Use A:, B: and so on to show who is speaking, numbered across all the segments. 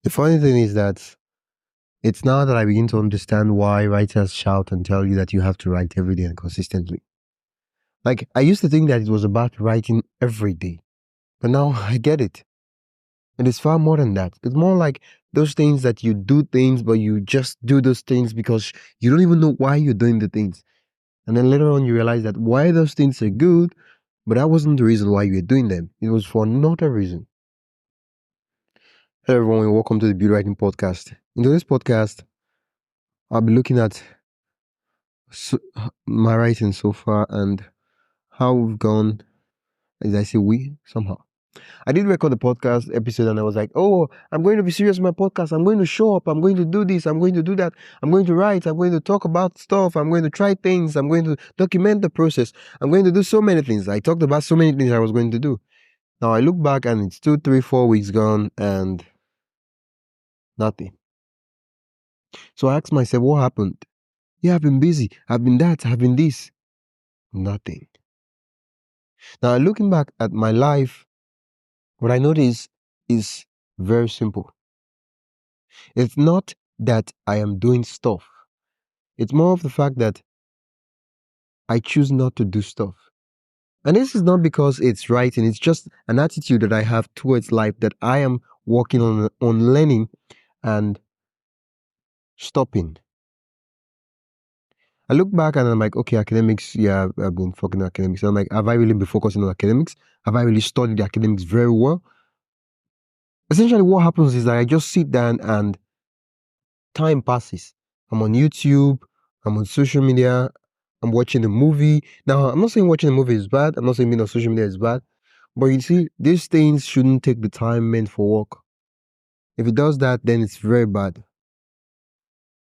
A: The funny thing is that it's now that I begin to understand why writers shout and tell you that you have to write every day and consistently. Like, I used to think that it was about writing every day, but now I get it. And it's far more than that. It's more like those things that you do things, but you just do those things because you don't even know why you're doing the things. And then later on, you realize that why those things are good, but that wasn't the reason why you were doing them. It was for another reason. Hello, everyone, and welcome to the Beauty Writing Podcast. In today's podcast, I'll be looking at my writing so far and how we've gone. As I say, we somehow. I did record the podcast episode and I was like, oh, I'm going to be serious with my podcast. I'm going to show up. I'm going to do this. I'm going to do that. I'm going to write. I'm going to talk about stuff. I'm going to try things. I'm going to document the process. I'm going to do so many things. I talked about so many things I was going to do. Now I look back and it's 2, 3, 4 weeks gone and nothing. So I asked myself, what happened? Yeah, I've been busy. I've been that. I've been this. Nothing. Now looking back at my life, what I notice is very simple. It's not that I am doing stuff. It's more of the fact that I choose not to do stuff. And this is not because it's right, and it's just an attitude that I have towards life that I am working on learning and stopping. I look back and I'm like, okay, academics, yeah, I've been fucking academics. And I'm like, have I really been focusing on academics? Have I really studied the academics very well? Essentially, what happens is that I just sit down and time passes. I'm on YouTube, I'm on social media, I'm watching a movie. Now, I'm not saying watching a movie is bad. I'm not saying being on social media is bad. But you see, these things shouldn't take the time meant for work. If it does that, then it's very bad.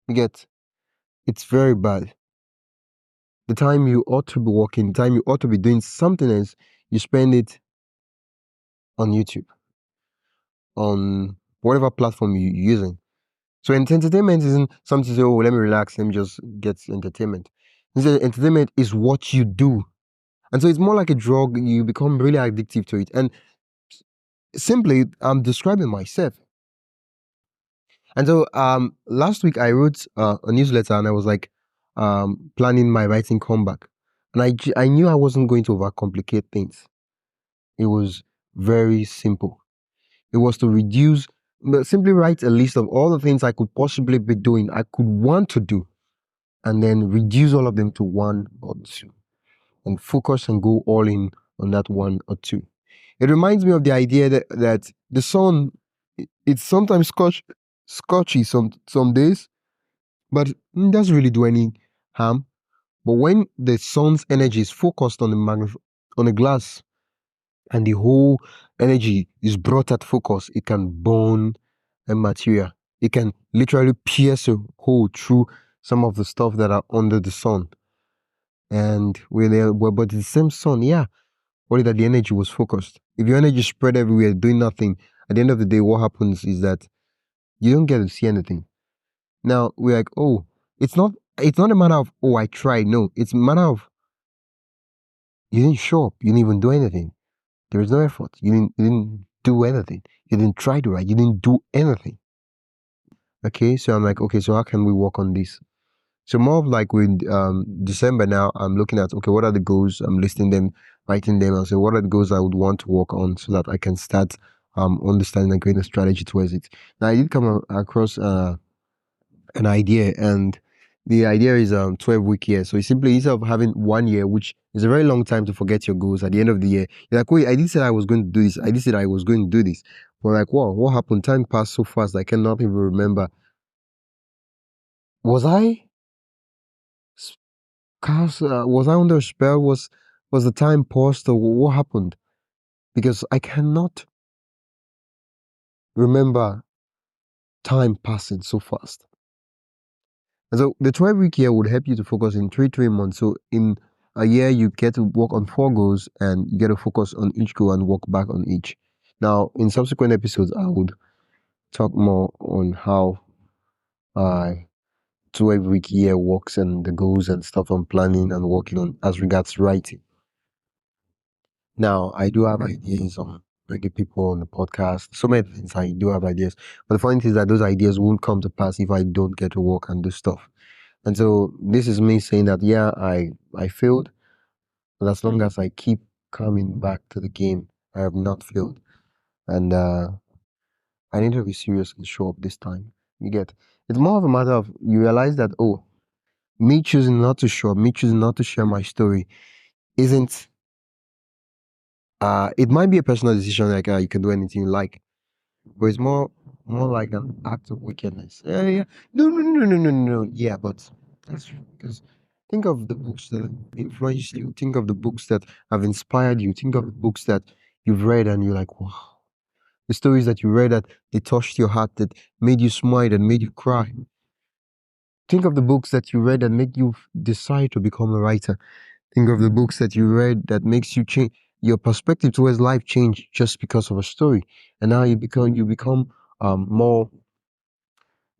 A: You get? It's very bad. The time you ought to be working, the time you ought to be doing something else, you spend it on YouTube, on whatever platform you're using. So entertainment isn't something to say, oh, let me relax, let me just get entertainment. Instead, entertainment is what you do. And so it's more like a drug. You become really addictive to it. And simply, I'm describing myself. And so last week I wrote a newsletter and I was like planning my writing comeback. And I knew I wasn't going to overcomplicate things. It was very simple. It was to simply write a list of all the things I could possibly be doing, I could want to do, and then reduce all of them to 1 or 2 and focus and go all in on that 1 or 2. It reminds me of the idea that the sun, it's sometimes scorchy some days, but it doesn't really do any harm. But when the sun's energy is focused on the glass and the whole energy is brought at focus, it can burn a material. It can literally pierce a hole through some of the stuff that are under the sun. And but the same sun, yeah, only that the energy was focused. If your energy spread everywhere doing nothing, at the end of the day, what happens is that you don't get to see anything. Now we're like, oh, it's not a matter of, oh, I tried. No, it's a matter of you didn't show up, you didn't even do anything. There is no effort. You didn't do anything. You didn't try to write. You didn't do anything. Okay, so I'm like, okay, so how can we work on this? So more of like with December now, I'm looking at, okay, what are the goals? I'm listing them, writing them, and say what are the goals I would want to work on so that I can start understanding and creating a strategy towards it. Now I did come across an idea, and the idea is 12-week year. So it's simply, instead of having 1 year, which is a very long time to forget your goals, at the end of the year, you're like, wait, I did say I was going to do this. I did say I was going to do this. But like, wow, what happened? Time passed so fast I cannot even remember. Was I was I under a spell? Was the time paused, or what happened? Because I cannot remember time passing so fast. And so the 12-week year would help you to focus in 3 months. So in a year, you get to work on 4 goals and you get to focus on each goal and work back on each. Now, in subsequent episodes, I would talk more on how 12-week year works and the goals and stuff I'm planning and working on as regards writing. Now, I do have ideas on bringing people on the podcast. So many things I do have ideas. But the funny thing is that those ideas won't come to pass if I don't get to work and do stuff. And so this is me saying that yeah, I failed, but as long as I keep coming back to the game, I have not failed. And I need to be serious and show up this time. You get it's more of a matter of you realize that oh, me choosing not to show up, me choosing not to share my story isn't it might be a personal decision like you can do anything you like, but it's more like an act of wickedness. Yeah, yeah. No, no, no, no, no, no. No. Yeah, but that's true. Because think of the books that have influenced you. Think of the books that have inspired you. Think of the books that you've read and you're like, wow. The stories that you read that they touched your heart, that made you smile, and made you cry. Think of the books that you read that make you decide to become a writer. Think of the books that you read that makes you change your perspective towards life change just because of a story. And now you become more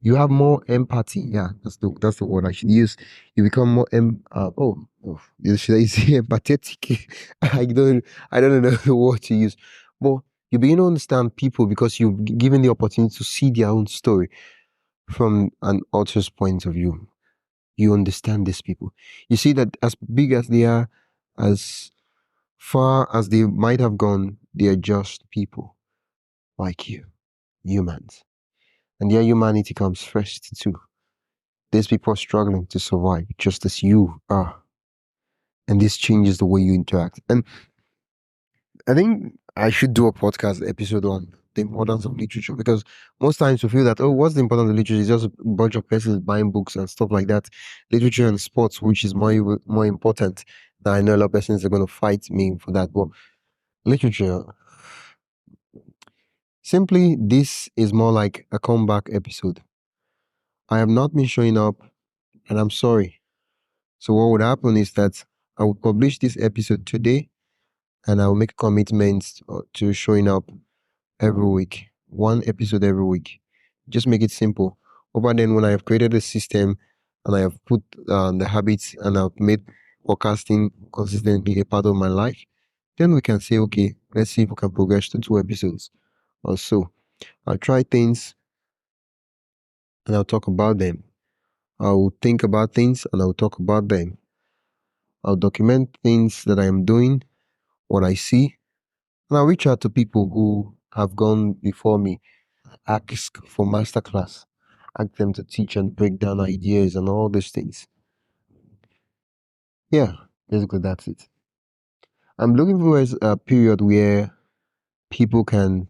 A: you have more empathy. Yeah, that's the word I should use. You become more should I say empathetic? I don't know the word to use. But you begin to understand people because you've given the opportunity to see their own story from an author's point of view. You understand these people. You see that as big as they are, as far as they might have gone, they are just people like you, humans. And their humanity comes first too. These people are struggling to survive just as you are. And this changes the way you interact. And I think I should do a podcast episode on the importance of literature because most times we feel that, oh, what's the importance of literature? It's just a bunch of persons buying books and stuff like that. Literature and sports, which is more important. Now, I know a lot of persons are going to fight me for that, but literature, simply, this is more like a comeback episode. I have not been showing up, and I'm sorry. So, what would happen is that I will publish this episode today, and I will make commitments to showing up every week, one episode every week. Just make it simple. Over then, when I have created a system and I have put the habits and I've made podcasting consistently a part of my life, then we can say, okay, let's see if we can progress to 2 episodes or so. I'll try things and I'll talk about them. I'll think about things and I'll talk about them. I'll document things that I am doing, what I see, and I'll reach out to people who have gone before me, ask for masterclass, ask them to teach and break down ideas and all these things. Yeah, basically that's it. I'm looking for a period where people can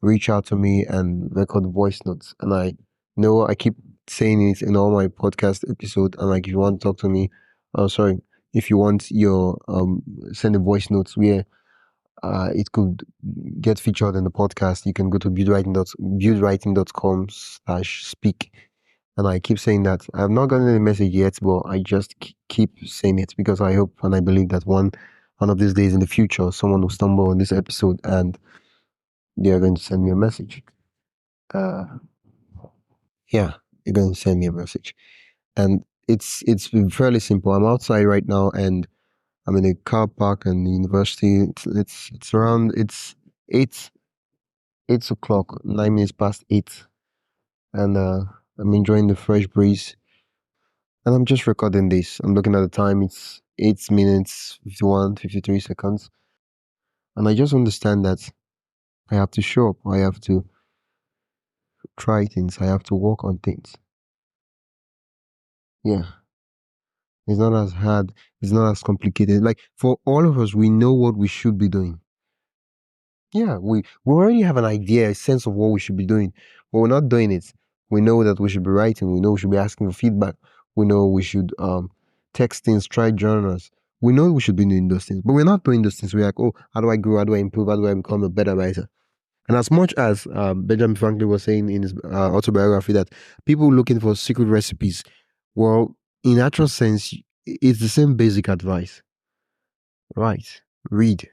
A: reach out to me and record voice notes. And I know I keep saying it in all my podcast episodes. And like, if you want to talk to me, oh, sorry, if you want your send a voice notes where it could get featured in the podcast, you can go to buildwriting.com/speak. And I keep saying that I have not gotten any message yet, but I just keep saying it because I hope and I believe that one of these days in the future, someone will stumble on this episode and they are going to send me a message. Uh, yeah, you're going to send me a message, and it's fairly simple. I'm outside right now, and I'm in a car park and the university. It's around eight 8 o'clock, 9 minutes past 8, and I'm enjoying the fresh breeze, and I'm just recording this. I'm looking at the time. It's 8 minutes 53 seconds, and I just understand that I have to show up. I have to try things. I have to work on things. Yeah. It's not as hard. It's not as complicated. Like for all of us, we know what we should be doing. Yeah, we already have an idea, a sense of what we should be doing, but we're not doing it. We know that we should be writing. We know we should be asking for feedback. We know we should text things, try journals. We know we should be doing those things, but we're not doing those things. We're like, oh, how do I grow? How do I improve? How do I become a better writer? And as much as Benjamin Franklin was saying in his autobiography that people looking for secret recipes, well, in actual sense, it's the same basic advice. Right. Read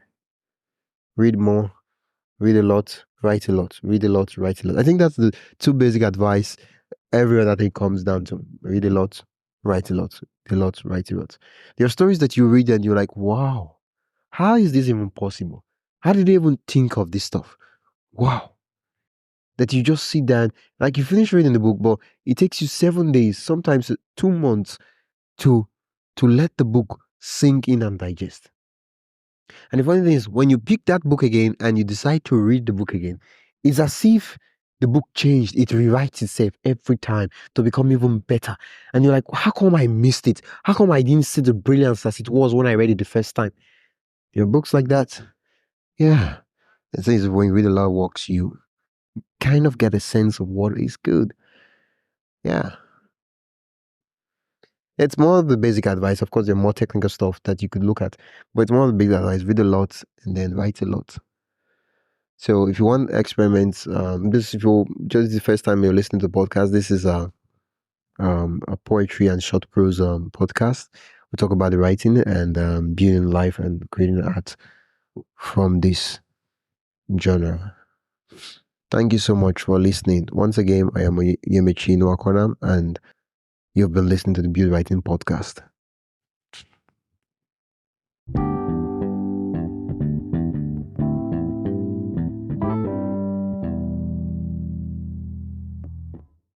A: more, read a lot, write a lot, read a lot, write a lot. I think that's the two basic advice every other thing comes down to. Read a lot, write a lot, write a lot. There are stories that you read and you're like, wow, how is this even possible? How did they even think of this stuff? Wow. That you just sit down, like you finish reading the book, but it takes you 7 days, sometimes 2 months to let the book sink in and digest. And the funny thing is, when you pick that book again and you decide to read the book again, it's as if the book changed. It rewrites itself every time to become even better. And you're like, how come I missed it? How come I didn't see the brilliance as it was when I read it the first time? Your books like that, yeah. The thing is, when you read a lot of works, you kind of get a sense of what is good. Yeah. It's more of the basic advice. Of course, there are more technical stuff that you could look at, but it's more of the basic advice. Read a lot and then write a lot. So if you want experiments, this if you just the first time you're listening to the podcast, this is a poetry and short prose podcast. We talk about the writing and building life and creating art from this genre. Thank you so much for listening. Once again, I am Yemechi Nwakwana, and you've been listening to the Build Writing Podcast.